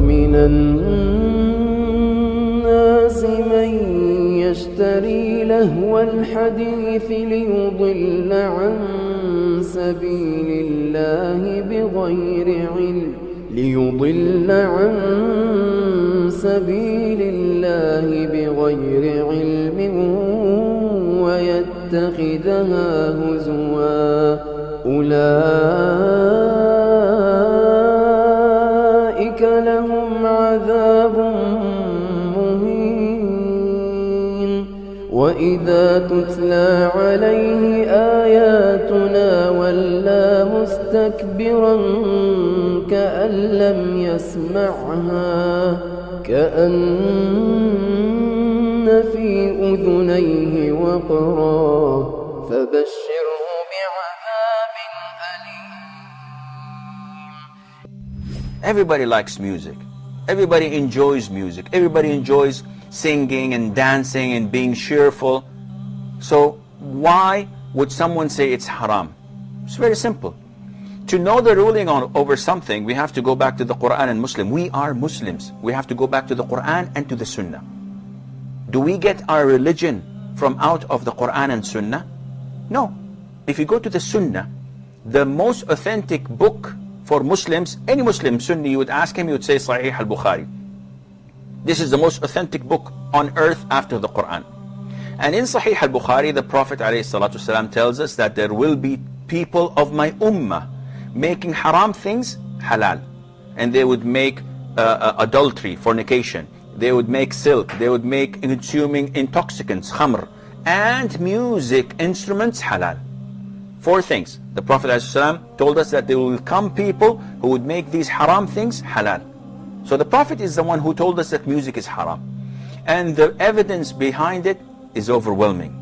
ومن الناس من يشتري لهو الحديث ليضل عن سبيل الله بغير علم ويتخذها هزوا أولئك لهم عذاب مهين وإذا تتلى عليه آياتنا ولى مستكبرا كأن لم يسمعها كأن في أذنيه وقرا فبشره بعذاب أليم. Everybody likes music. Everybody enjoys music. Everybody enjoys singing and dancing and being cheerful. So why would someone say it's haram? It's very simple. To know the ruling over something, we have to go back to the Quran and Muslim. We are Muslims. We have to go back to the Quran and to the Sunnah. Do we get our religion from out of the Quran and Sunnah? No. If you go to the Sunnah, the most authentic book for Muslims, any Muslim Sunni, you would ask him, he would say Sahih al-Bukhari. This is the most authentic book on earth after the Quran. And in Sahih al-Bukhari, the Prophet ﷺ tells us that there will be people of my ummah making haram things halal. And they would make adultery, fornication. They would make silk. They would make consuming intoxicants, khamr. And music instruments halal. 4 things. The Prophet ﷺ told us that there will come people who would make these haram things halal. So the Prophet is the one who told us that music is haram. And the evidence behind it is overwhelming.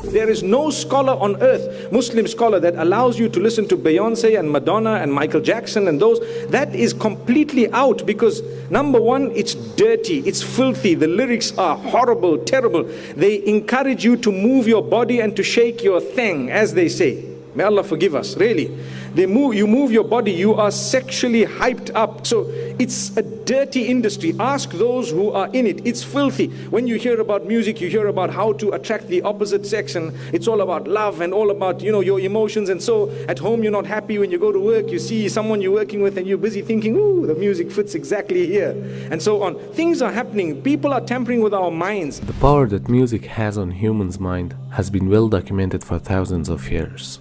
There is no scholar on earth, Muslim scholar, that allows you to listen to Beyonce and Madonna and Michael Jackson and those. That is completely out because, number one, it's dirty, it's filthy, the lyrics are horrible, terrible. They encourage you to move your body and to shake your thing, as they say. May Allah forgive us, really. You move your body, you are sexually hyped up. So it's a dirty industry. Ask those who are in it. It's filthy. When you hear about music, you hear about how to attract the opposite sex, and it's all about love and all about, your emotions. And so at home you're not happy. When you go to work, you see someone you're working with and you're busy thinking, ooh, the music fits exactly here, and so on. Things are happening. People are tampering with our minds. The power that music has on humans' mind has been well documented for thousands of years.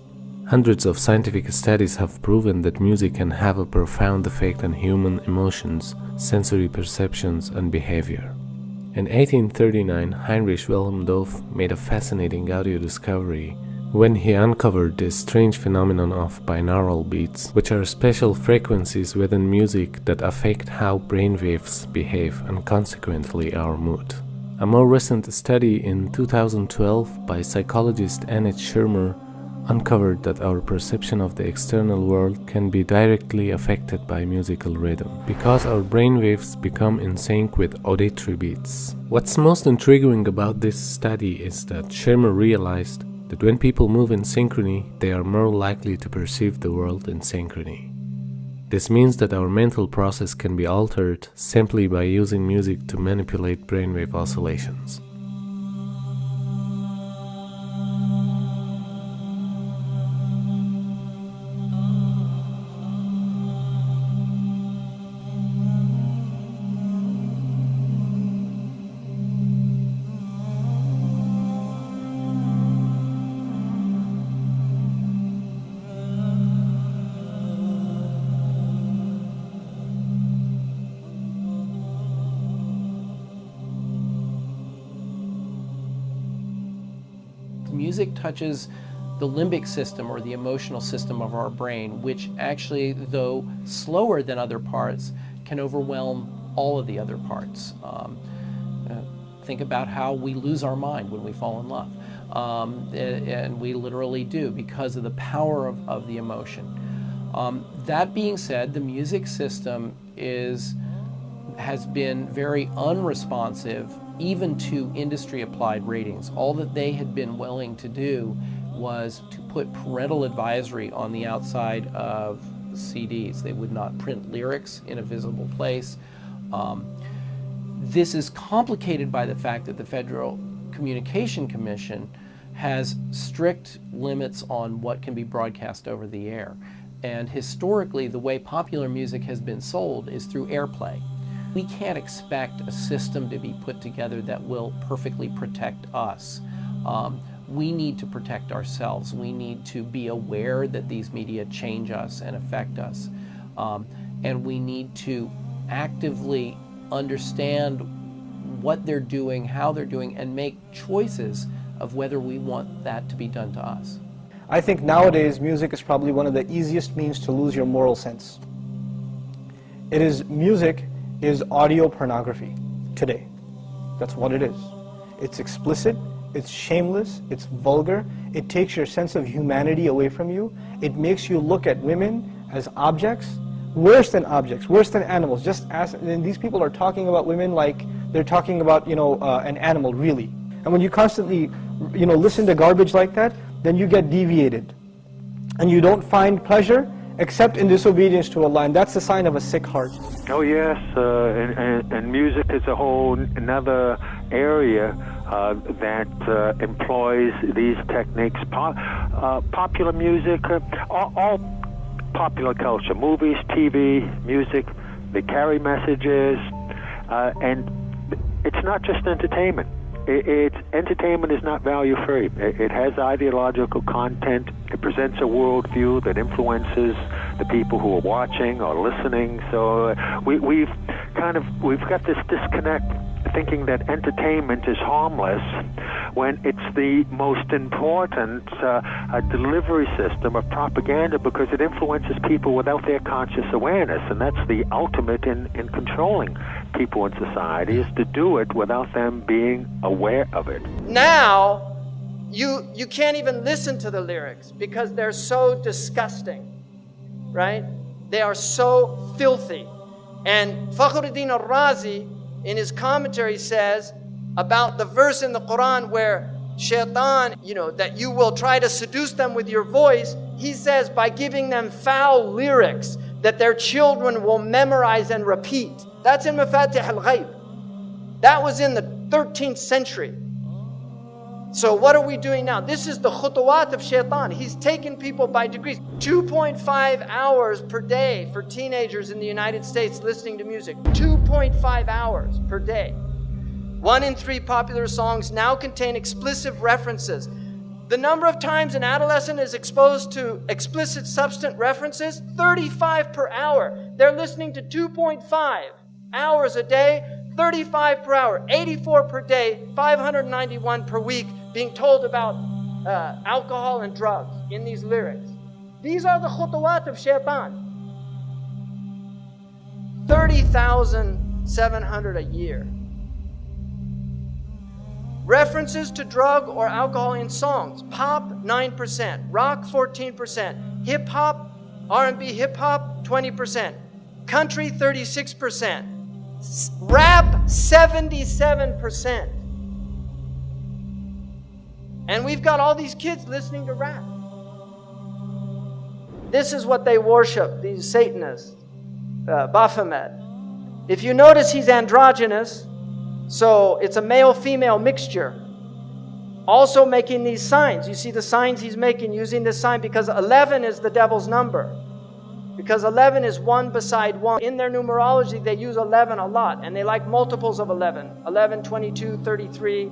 Hundreds of scientific studies have proven that music can have a profound effect on human emotions, sensory perceptions, and behavior. In 1839, Heinrich Wilhelm Dove made a fascinating audio discovery when he uncovered this strange phenomenon of binaural beats, which are special frequencies within music that affect how brainwaves behave and consequently our mood. A more recent study in 2012 by psychologist Annette Schirmer uncovered that our perception of the external world can be directly affected by musical rhythm, because our brainwaves become in sync with auditory beats. What's most intriguing about this study is that Schirmer realized that when people move in synchrony, they are more likely to perceive the world in synchrony. This means that our mental process can be altered simply by using music to manipulate brainwave oscillations. Music touches the limbic system or the emotional system of our brain, which actually, though slower than other parts, can overwhelm all of the other parts. Think about how we lose our mind when we fall in love. And we literally do because of the power of the emotion. That being said, the music system has been very unresponsive even to industry-applied ratings. All that they had been willing to do was to put parental advisory on the outside of CDs. They would not print lyrics in a visible place. This is complicated by the fact that the Federal Communication Commission has strict limits on what can be broadcast over the air. And historically, the way popular music has been sold is through airplay. We can't expect a system to be put together that will perfectly protect us. We need to protect ourselves. We need to be aware that these media change us and affect us. And we need to actively understand what they're doing, how they're doing, and make choices of whether we want that to be done to us. I think nowadays music is probably one of the easiest means to lose your moral sense. Music is audio pornography today. That's what it is. It's explicit, it's shameless, it's vulgar, it takes your sense of humanity away from you, it makes you look at women as objects, worse than objects, worse than animals. And these people are talking about women like they're talking about, an animal, really. And when you constantly, listen to garbage like that, then you get deviated. And you don't find pleasure except in disobedience to Allah, and that's a sign of a sick heart. Oh yes, and music is a whole another area that employs these techniques. Popular music, all popular culture, movies, TV, music, they carry messages, and it's not just entertainment. Entertainment is not value-free. It has ideological content. It presents a worldview that influences the people who are watching or listening. So we've got this disconnect, thinking that entertainment is harmless when it's the most important delivery system of propaganda, because it influences people without their conscious awareness, and that's the ultimate in controlling people in society, is to do it without them being aware of it. Now, you can't even listen to the lyrics because they're so disgusting, right? They are so filthy. And Fakhruddin al-Razi, in his commentary, says about the verse in the Quran where shaitan, that you will try to seduce them with your voice, he says by giving them foul lyrics that their children will memorize and repeat. That's in Mafatih al-Ghaib. That was in the 13th century. So what are we doing now? This is the khutawat of shaitan. He's taken people by degrees. 2.5 hours per day for teenagers in the United States listening to music. 2.5 hours per day. 1 in 3 popular songs now contain explicit references. The number of times an adolescent is exposed to explicit substance references, 35 per hour. They're listening to 2.5 hours a day, 35 per hour, 84 per day, 591 per week, being told about alcohol and drugs in these lyrics. These are the khutawat of shaitan. 30,700 a year. References to drug or alcohol in songs. Pop, 9%. Rock, 14%. Hip-hop, R&B hip-hop, 20%. Country, 36%. Rap, 77%. And we've got all these kids listening to rap. This is what they worship, these Satanists. Baphomet. If you notice, he's androgynous. So it's a male-female mixture. Also making these signs. You see the signs he's making using this sign because 11 is the devil's number. Because 11 is 1 beside 1. In their numerology, they use 11 a lot. And they like multiples of 11. 11, 22, 33,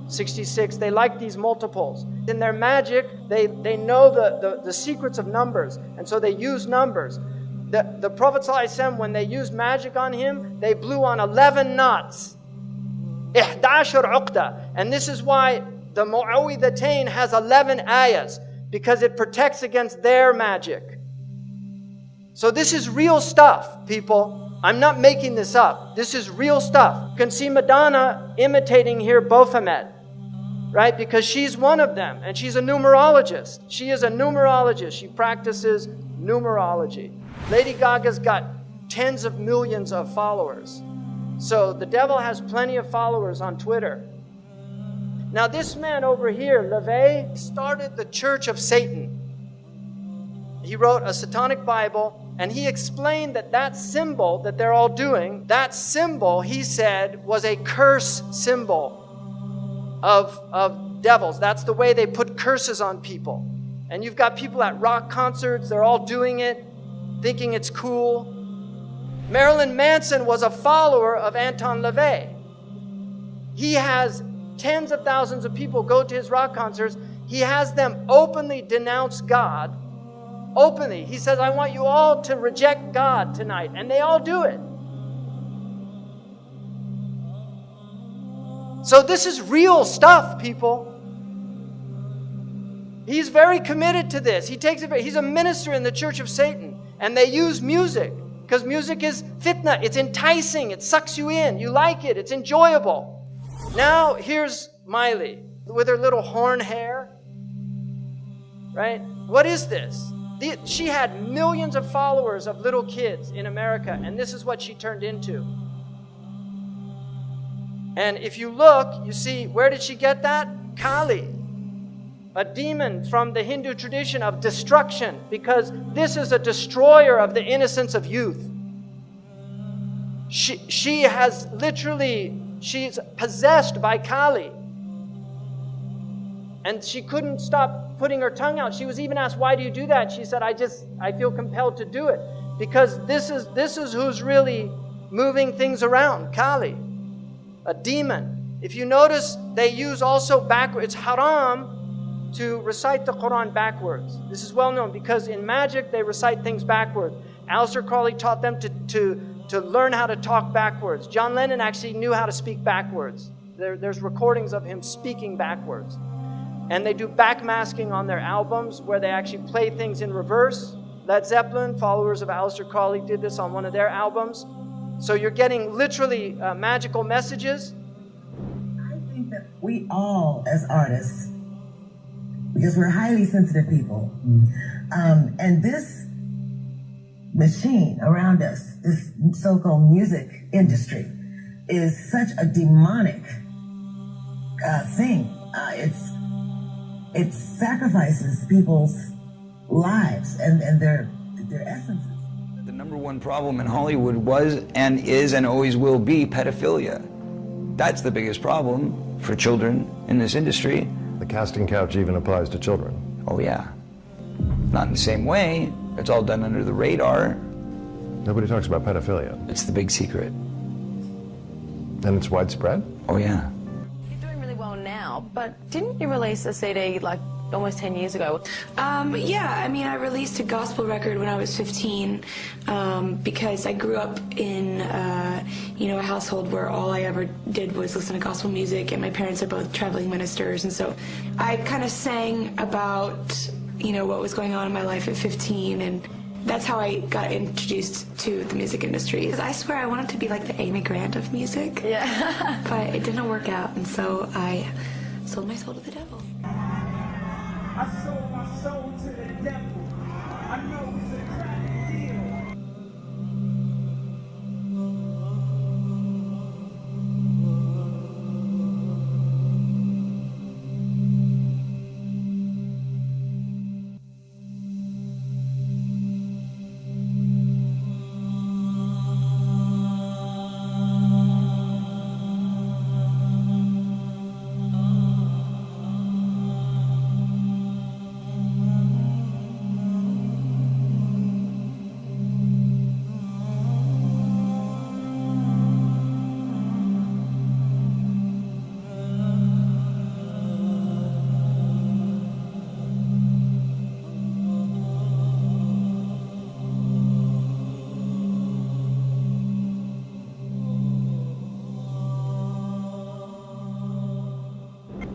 66. They like these multiples. In their magic, they know the secrets of numbers. And so they use numbers. The Prophet ﷺ, when they used magic on him, they blew on 11 knots. 11 uqda. And this is why the Mu'awwidhatayn has 11 ayahs, because it protects against their magic. So this is real stuff, people. I'm not making this up. This is real stuff. You can see Madonna imitating here Baphomet, right? Because she's one of them, and she's a numerologist. She is a numerologist. She practices numerology. Lady Gaga's got tens of millions of followers. So the devil has plenty of followers on Twitter. Now this man over here, LaVey, started the Church of Satan. He wrote a satanic Bible And he explained that that symbol that they're all doing, that symbol, he said, was a curse symbol of devils. That's the way they put curses on people. And you've got people at rock concerts, they're all doing it, thinking it's cool. Marilyn Manson was a follower of Anton LaVey. He has tens of thousands of people go to his rock concerts. He has them openly denounce God. Openly. He says, I want you all to reject God tonight. And they all do it. So this is real stuff, people. He's very committed to this. He's a minister in the Church of Satan. And they use music. Because music is fitna. It's enticing. It sucks you in. You like it. It's enjoyable. Now, here's Miley with her little horn hair. Right? What is this? She had millions of followers of little kids in America, and this is what she turned into. And if you look, you see, where did she get that? Kali, a demon from the Hindu tradition of destruction, because this is a destroyer of the innocence of youth. She has literally, she's possessed by Kali. And she couldn't stop putting her tongue out. She was even asked, why do you do that? She said, I feel compelled to do it. Because this is who's really moving things around, Kali, a demon. If you notice, they use also backwards. It's haram to recite the Quran backwards. This is well known because in magic, they recite things backwards. Aleister Crowley taught them to learn how to talk backwards. John Lennon actually knew how to speak backwards. There's recordings of him speaking backwards. And they do backmasking on their albums where they actually play things in reverse. Led Zeppelin, followers of Aleister Crowley, did this on one of their albums. So you're getting literally magical messages. I think that we all, as artists, because we're highly sensitive people, and this machine around us, this so-called music industry, is such a demonic thing. It sacrifices people's lives and their essences. The number one problem in Hollywood was and is and always will be pedophilia. That's the biggest problem for children in this industry. The casting couch even applies to children. Oh yeah. Not in the same way. It's all done under the radar. Nobody talks about pedophilia. It's the big secret. And it's widespread? Oh yeah. Now, but didn't you release a CD like almost 10 years ago? Yeah, I mean, I released a gospel record when I was 15 because I grew up in, a household where all I ever did was listen to gospel music, and my parents are both traveling ministers, and so I kind of sang about, what was going on in my life at 15, and that's how I got introduced to the music industry. Because I swear I wanted to be like the Amy Grant of music. Yeah. But it didn't work out, and so I sold my soul to the devil. I sold my soul to the devil. I know it's a crack deal.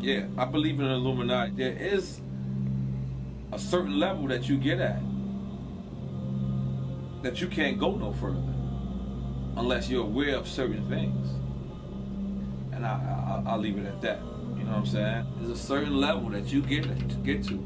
Yeah, I believe in the Illuminati. There is a certain level that you get at that you can't go no further unless you're aware of certain things. And I'll leave it at that. You know what I'm saying? There's a certain level that you get to,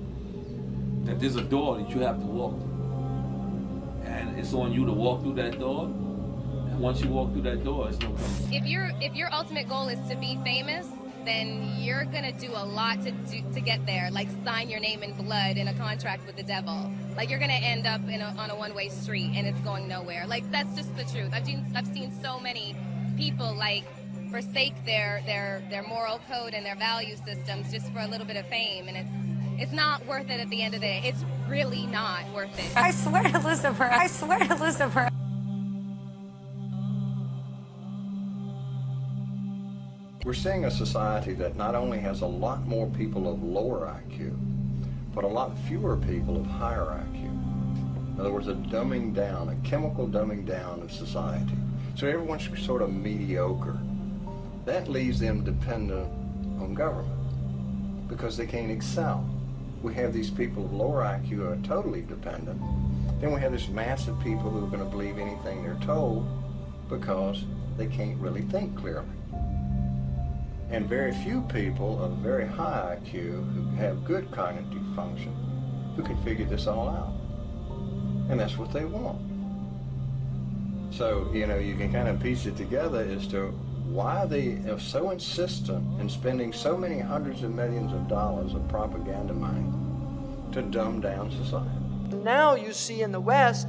that there's a door that you have to walk through. And it's on you to walk through that door. And once you walk through that door, it's no coming. If your ultimate goal is to be famous, then you're gonna do a lot to get there, like sign your name in blood in a contract with the devil. Like you're gonna end up on a one-way street and it's going nowhere. Like that's just the truth. I've seen so many people like forsake their moral code and their value systems just for a little bit of fame, and it's not worth it at the end of the day. It's really not worth it. I swear to Lucifer. I swear to Lucifer. We're seeing a society that not only has a lot more people of lower IQ, but a lot fewer people of higher IQ. In other words, a dumbing down, a chemical dumbing down of society. So everyone's sort of mediocre. That leaves them dependent on government because they can't excel. We have these people of lower IQ who are totally dependent. Then we have this mass of people who are going to believe anything they're told because they can't really think clearly. And very few people of very high IQ who have good cognitive function who can figure this all out. And that's what they want. So, you know, you can kind of piece it together as to why they are so insistent in spending so many hundreds of millions of dollars of propaganda money to dumb down society. Now you see in the West,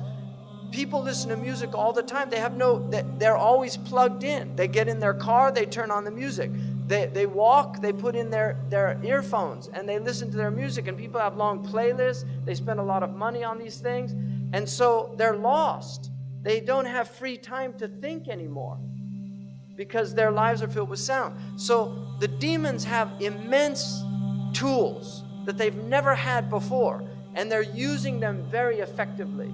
people listen to music all the time. They're always plugged in. They get in their car, they turn on the music. They walk, they put in their earphones and they listen to their music, and people have long playlists. They spend a lot of money on these things, and so they're lost. They don't have free time to think anymore because their lives are filled with sound. So the demons have immense tools that they've never had before, and they're using them very effectively.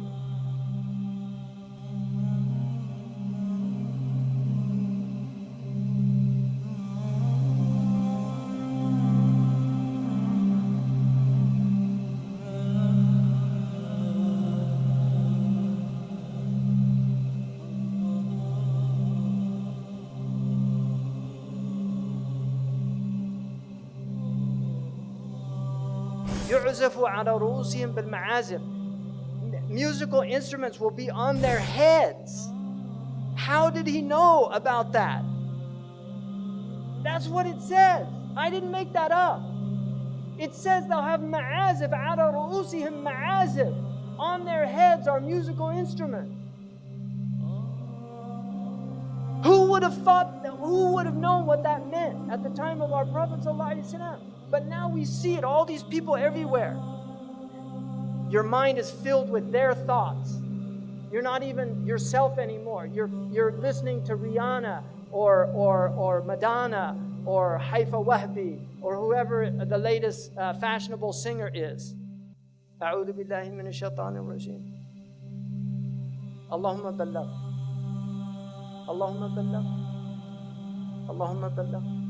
يعزف على رؤوسهم بالمعازف. Musical instruments will be on their heads. How did he know about that? That's what it says. I didn't make that up. It says they'll have ma'azif على رؤوسهم ma'azif. On their heads are musical instruments. Who would have known what that meant at the time of our Prophet ﷺ? But now we see it, all these people everywhere. Your mind is filled with their thoughts. You're not even yourself anymore. You're listening to Rihanna or Madonna or Haifa Wahbi or whoever the latest fashionable singer is. أعوذ بالله من الشيطان الرجيم. اللهم بلغ. اللهم بلغ. اللهم بلغ.